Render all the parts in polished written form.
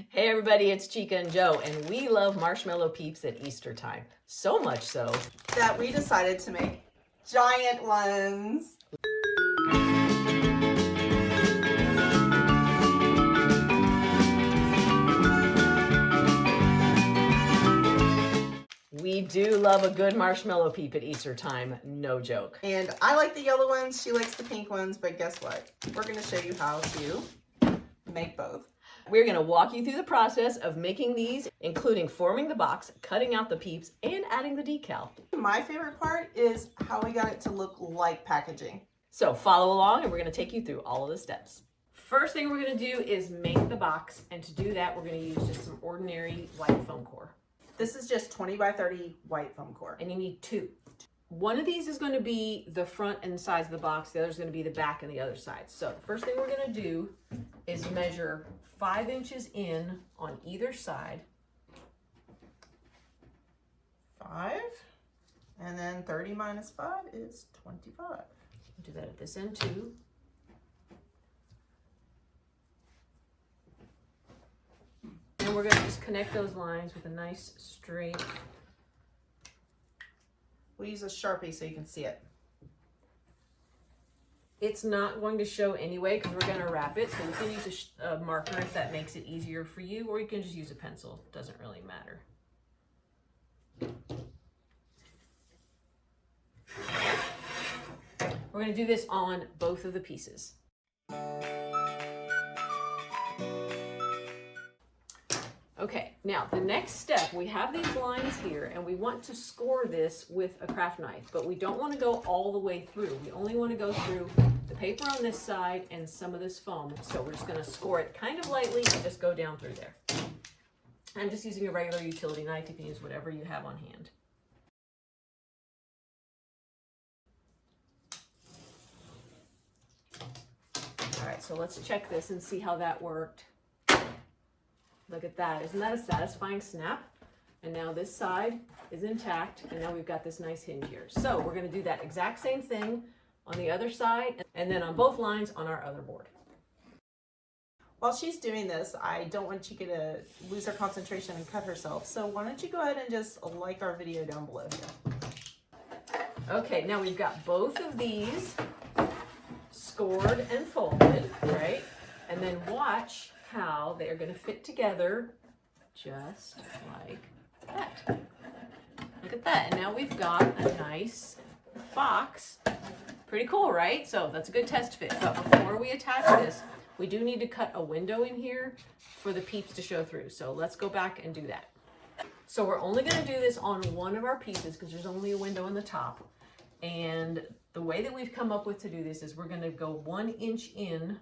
Hey everybody, it's Chica and Joe, and we love marshmallow peeps at Easter time. So much so that we decided to make giant ones. we do love a good marshmallow peep at Easter time, no joke. And I like the yellow ones, she likes the pink ones, but guess what? We're going to show you how to make both. We're going to walk you through the process of making these, including forming the box, cutting out the peeps, and adding the decal. My favorite part is how we got it to look like packaging. So follow along and we're going to take you through all of the steps. First thing we're going to do is make the box, and to do that we're going to use just some ordinary white foam core. This is just 20 by 30 white foam core. And you need two. One of these is going to be the front and sides of the box. The other is going to be the back and the other side. So the first thing we're going to do is measure 5 inches in on either side. 5. And then 30 minus 5 is 25. Do that at this end too. And we're going to just connect those lines with a nice straight. We'll use a Sharpie so you can see it. It's not going to show anyway because we're going to wrap it. So you can use a marker if that makes it easier for you, or you can just use a pencil. It doesn't really matter. We're going to do this on both of the pieces. Okay, now the next step, we have these lines here and we want to score this with a craft knife, but we don't want to go all the way through. We only want to go through the paper on this side and some of this foam. So we're just going to score it kind of lightly and just go down through there. I'm just using a regular utility knife. You can use whatever you have on hand. All right, so let's check this and see how that worked. Look at that. Isn't that a satisfying snap? And now this side is intact, and now we've got this nice hinge here. So we're going to do that exact same thing on the other side, and then on both lines on our other board. While she's doing this, I don't want Chica to lose her concentration and cut herself. So why don't you go ahead and just like our video down below here. Okay, now we've got both of these scored and folded, right? And then watch how they are going to fit together just like that. Look at that. And now we've got a nice box. Pretty cool, right? So that's a good test fit. But before we attach this, we do need to cut a window in here for the peeps to show through. So let's go back and do that. So we're only going to do this on one of our pieces because there's only a window in the top. And the way that we've come up with to do this is we're going to go 1 inch in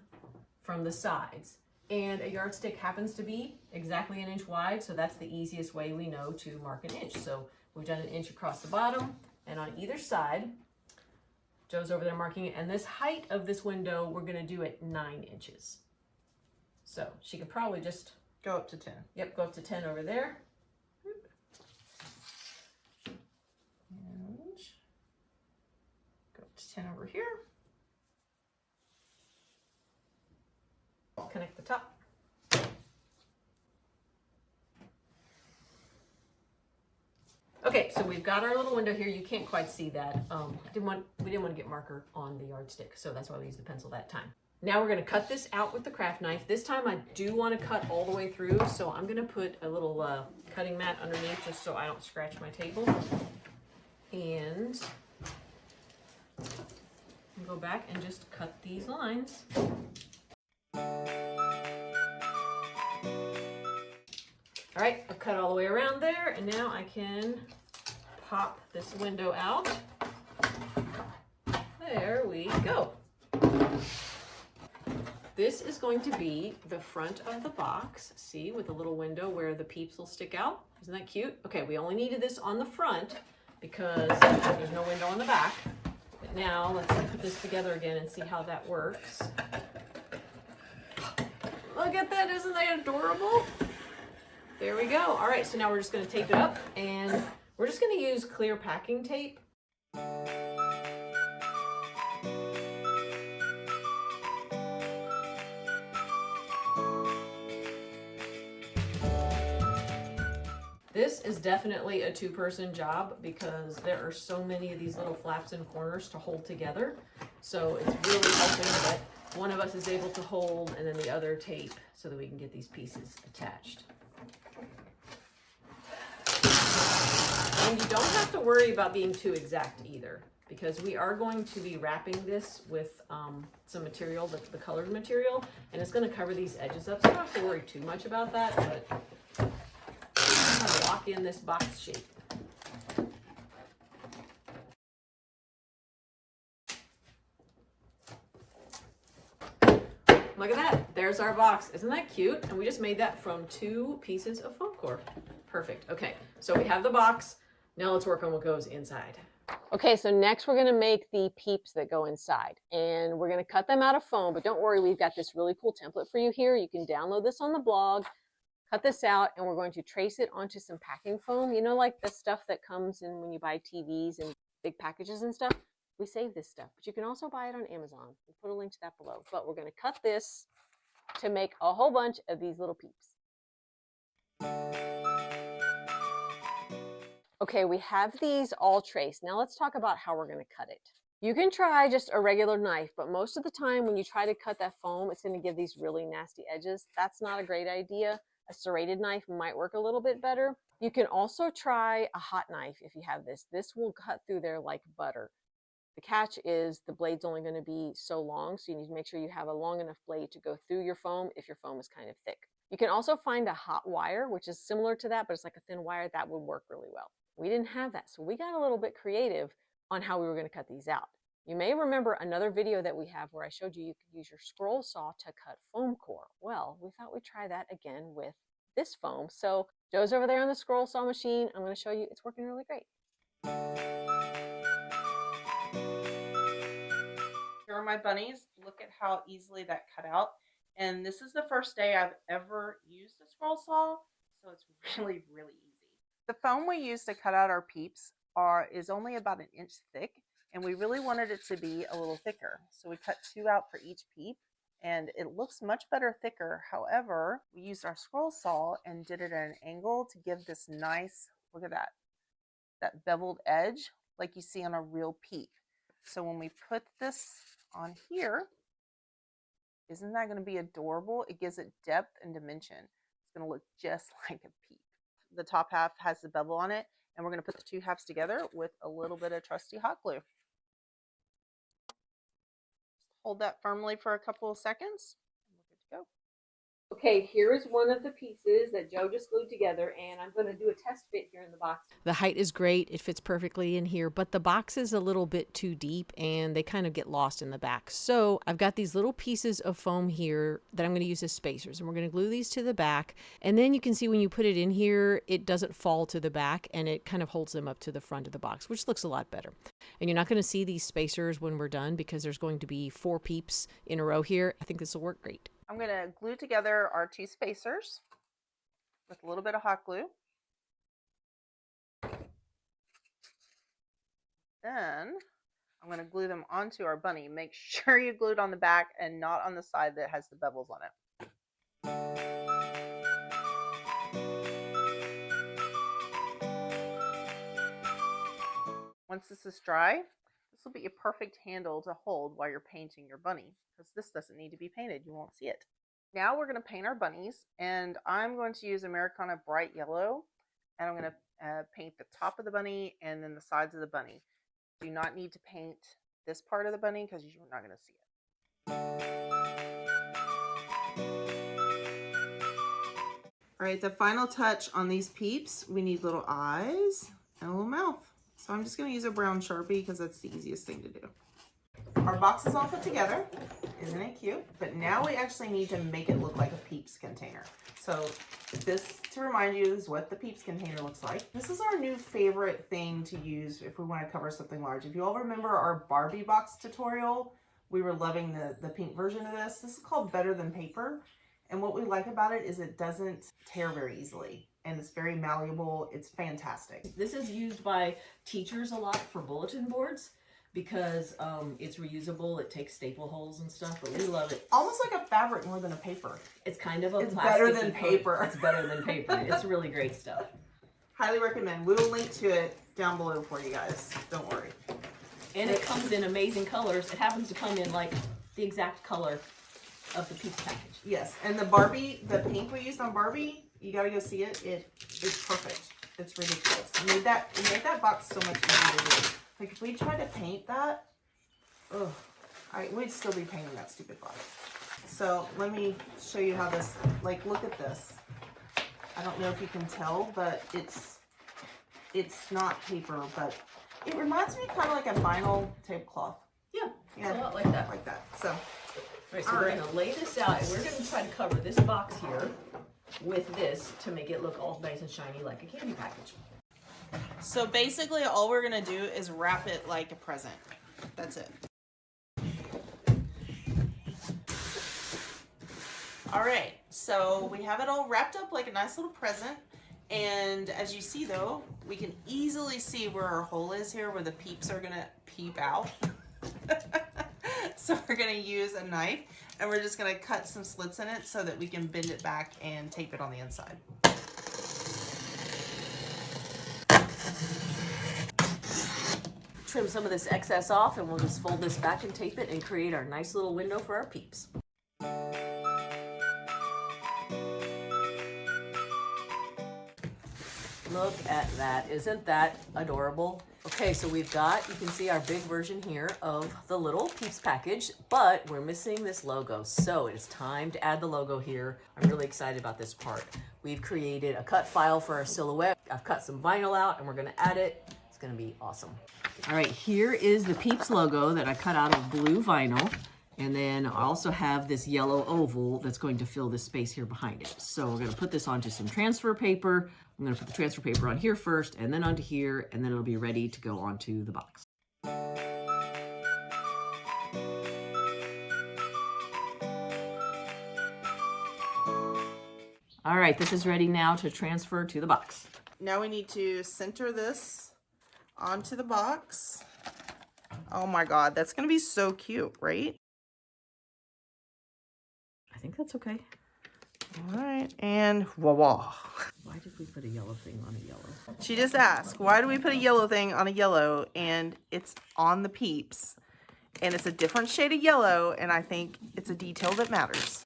from the sides. And a yardstick happens to be exactly 1 inch wide, so that's the easiest way we know to mark 1 inch. So we've done 1 inch across the bottom, and on either side, Joe's over there marking it, and this height of this window, we're gonna do at 9 inches. So she could probably just go up to 10. Yep, go up to 10 over there. And go up to 10 over here. Connect the top. Okay, so we've got our little window here. You can't quite see that. We didn't want to get marker on the yardstick, so that's why we used the pencil that time. Now we're going to cut this out with the craft knife. This time I do want to cut all the way through, so I'm going to put a little cutting mat underneath just so I don't scratch my table. And go back and just cut these lines. All right, I've cut all the way around there, and now I can pop this window out. There we go. This is going to be the front of the box, see, with a little window where the peeps will stick out. Isn't that cute? Okay, we only needed this on the front because there's no window on the back. But now let's put this together again and see how that works. Look at that, isn't that adorable? There we go. All right, so now we're just going to tape it up, and we're just going to use clear packing tape. This is definitely a two-person job because there are so many of these little flaps and corners to hold together. So it's really helping that one of us is able to hold and then the other tape so that we can get these pieces attached. And you don't have to worry about being too exact either, because we are going to be wrapping this with some material, the colored material, and it's going to cover these edges up, so you don't have to worry too much about that, but I'm going to lock in this box shape. Look at that, there's our box. Isn't that cute? And we just made that from 2 pieces of foam core. Perfect. Okay, so we have the box. Now let's work on what goes inside. Okay, so next we're gonna make the peeps that go inside, and we're gonna cut them out of foam, but don't worry, we've got this really cool template for you here. You can download this on the blog, cut this out, and we're going to trace it onto some packing foam. You know, like the stuff that comes in when you buy TVs and big packages and stuff? We save this stuff, but you can also buy it on Amazon. We'll put a link to that below. But we're gonna cut this to make a whole bunch of these little peeps. Okay, we have these all traced. Now let's talk about how we're gonna cut it. You can try just a regular knife, but most of the time when you try to cut that foam, it's gonna give these really nasty edges. That's not a great idea. A serrated knife might work a little bit better. You can also try a hot knife if you have this. This will cut through there like butter. The catch is the blade's only gonna be so long, so you need to make sure you have a long enough blade to go through your foam if your foam is kind of thick. You can also find a hot wire, which is similar to that, but it's like a thin wire. That would work really well. We didn't have that, so we got a little bit creative on how we were going to cut these out. You may remember another video that we have where I showed you could use your scroll saw to cut foam core. Well, we thought we'd try that again with this foam. So Joe's over there on the scroll saw machine. I'm going to show you. It's working really great. Here are my bunnies. Look at how easily that cut out. And this is the first day I've ever used a scroll saw, so it's really, really easy. The foam we use to cut out our peeps is only about 1 inch thick, and we really wanted it to be a little thicker. So we cut 2 out for each peep, and it looks much better thicker. However, we used our scroll saw and did it at an angle to give this nice, look at that beveled edge like you see on a real peep. So when we put this on here, isn't that going to be adorable? It gives it depth and dimension. It's going to look just like a peep. The top half has the bevel on it, and we're going to put the 2 halves together with a little bit of trusty hot glue. Hold that firmly for a couple of seconds, and we're good to go. Okay, here is one of the pieces that Joe just glued together, and I'm going to do a test fit here in the box. The height is great. It fits perfectly in here, but the box is a little bit too deep, and they kind of get lost in the back. So I've got these little pieces of foam here that I'm going to use as spacers, and we're going to glue these to the back. And then you can see when you put it in here, it doesn't fall to the back, and it kind of holds them up to the front of the box, which looks a lot better. And you're not going to see these spacers when we're done because there's going to be 4 peeps in a row here. I think this will work great. I'm going to glue together our 2 spacers with a little bit of hot glue. Then I'm going to glue them onto our bunny. Make sure you glue it on the back and not on the side that has the bevels on it. Once this is dry, this will be a perfect handle to hold while you're painting your bunny, because this doesn't need to be painted. You won't see it. Now we're going to paint our bunnies, and I'm going to use Americana Bright Yellow, and I'm going to paint the top of the bunny and then the sides of the bunny. Do not need to paint this part of the bunny because you're not going to see it. All right, the final touch on these peeps, we need little eyes and a little mouth. So I'm just going to use a brown Sharpie because that's the easiest thing to do. Our box is all put together. Isn't it cute? But now we actually need to make it look like a Peeps container. So this, to remind you, is what the Peeps container looks like. This is our new favorite thing to use if we want to cover something large. If you all remember our Barbie box tutorial, we were loving the pink version of this. This is called Better Than Paper. And what we like about it is it doesn't tear very easily. And it's very malleable. It's fantastic. This is used by teachers a lot for bulletin boards because it's reusable. It takes staple holes and stuff, but we love it. Almost like a fabric more than a paper. It's kind of a It's better than plasticky paper. It's better than paper. It's really great stuff. Highly recommend. We will link to it down below for you guys. Don't worry. And it comes in amazing colors. It happens to come in like the exact color of the Peeps package. Yes, and the pink we used on Barbie, you gotta go see it. It's perfect. It's ridiculous. It made that box so much easier to do. Like if we tried to paint that, we'd still be painting that stupid box. So let me show you how this, like look at this. I don't know if you can tell, but it's not paper, but it reminds me kind of like a vinyl tablecloth. Yeah, Yeah, a lot like that. Like that. So, All right, so we're gonna lay this out, and we're gonna try to cover this box here with this to make it look all nice and shiny like a candy package. so basically all we're gonna do is wrap it like a present. That's it. All right, so we have it all wrapped up like a nice little present. And as you see though, we can easily see where our hole is here, where the peeps are gonna peep out. So we're gonna use a knife and we're just gonna cut some slits in it so that we can bend it back and tape it on the inside. Trim some of this excess off, and we'll just fold this back and tape it and create our nice little window for our Peeps. Look at that. Isn't that adorable? Okay, so we've got, you can see our big version here of the little Peeps package, but we're missing this logo. So it's time to add the logo here. I'm really excited about this part. We've created a cut file for our silhouette. I've cut some vinyl out and we're gonna add it. It's gonna be awesome. All right, here is the Peeps logo that I cut out of blue vinyl. And then I also have this yellow oval that's going to fill this space here behind it. So we're gonna put this onto some transfer paper. I'm gonna put the transfer paper on here first and then onto here, and then it'll be ready to go onto the box. All right, this is ready now to transfer to the box. Now we need to center this onto the box. Oh my God, that's gonna be so cute, right? I think that's okay. All right, and voila. Why did we put a yellow thing on a yellow? She just asked, why do we put a yellow thing on a yellow? And it's on the Peeps. And it's a different shade of yellow, and I think it's a detail that matters.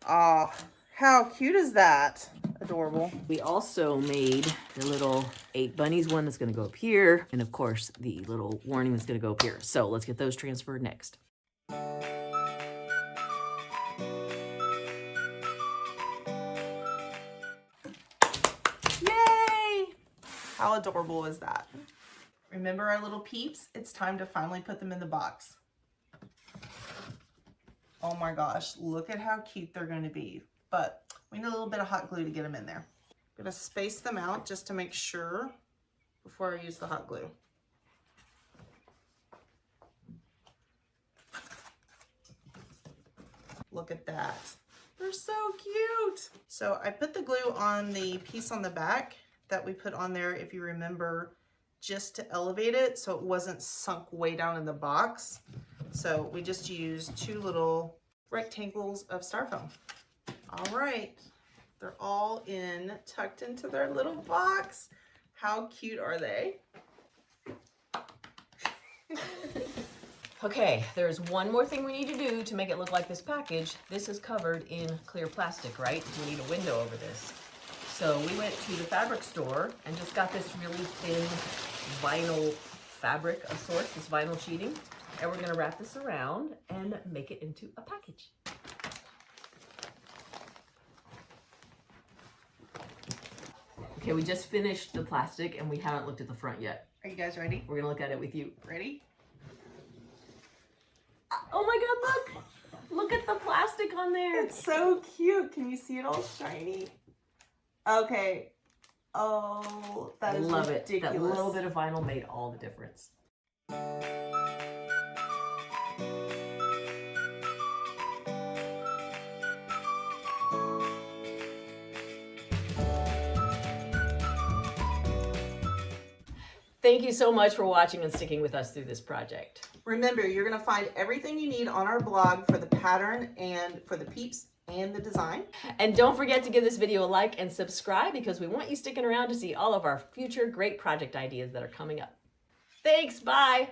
Oh, how cute is that? Adorable. We also made the little 8 bunnies one that's going to go up here, and of course the little warning that's going to go up here. So let's get those transferred next. Yay! How adorable is that? Remember our little Peeps? It's time to finally put them in the box. Oh my gosh, look at how cute they're going to be. But we need a little bit of hot glue to get them in there. I'm going to space them out just to make sure before I use the hot glue. Look at that. They're so cute. So I put the glue on the piece on the back that we put on there, if you remember, just to elevate it so it wasn't sunk way down in the box. So we just used 2 little rectangles of styrofoam. All right, they're all tucked into their little box. How cute are they? Okay, there's one more thing we need to do to make it look like this package. This is covered in clear plastic, right? We need a window over this. So we went to the fabric store and just got this really thin vinyl fabric of sorts, this vinyl sheeting. And we're gonna wrap this around and make it into a package. Okay, we just finished the plastic and we haven't looked at the front yet. Are you guys ready? We're gonna look at it with you. Ready? Oh my God, look! Look at the plastic on there. It's so cute. Can you see it all shiny? Okay. Oh, that is Love ridiculous. it. That little bit of vinyl made all the difference. Thank you so much for watching and sticking with us through this project. Remember, you're going to find everything you need on our blog for the pattern and for the Peeps and the design. And don't forget to give this video a like and subscribe because we want you sticking around to see all of our future great project ideas that are coming up. Thanks, bye.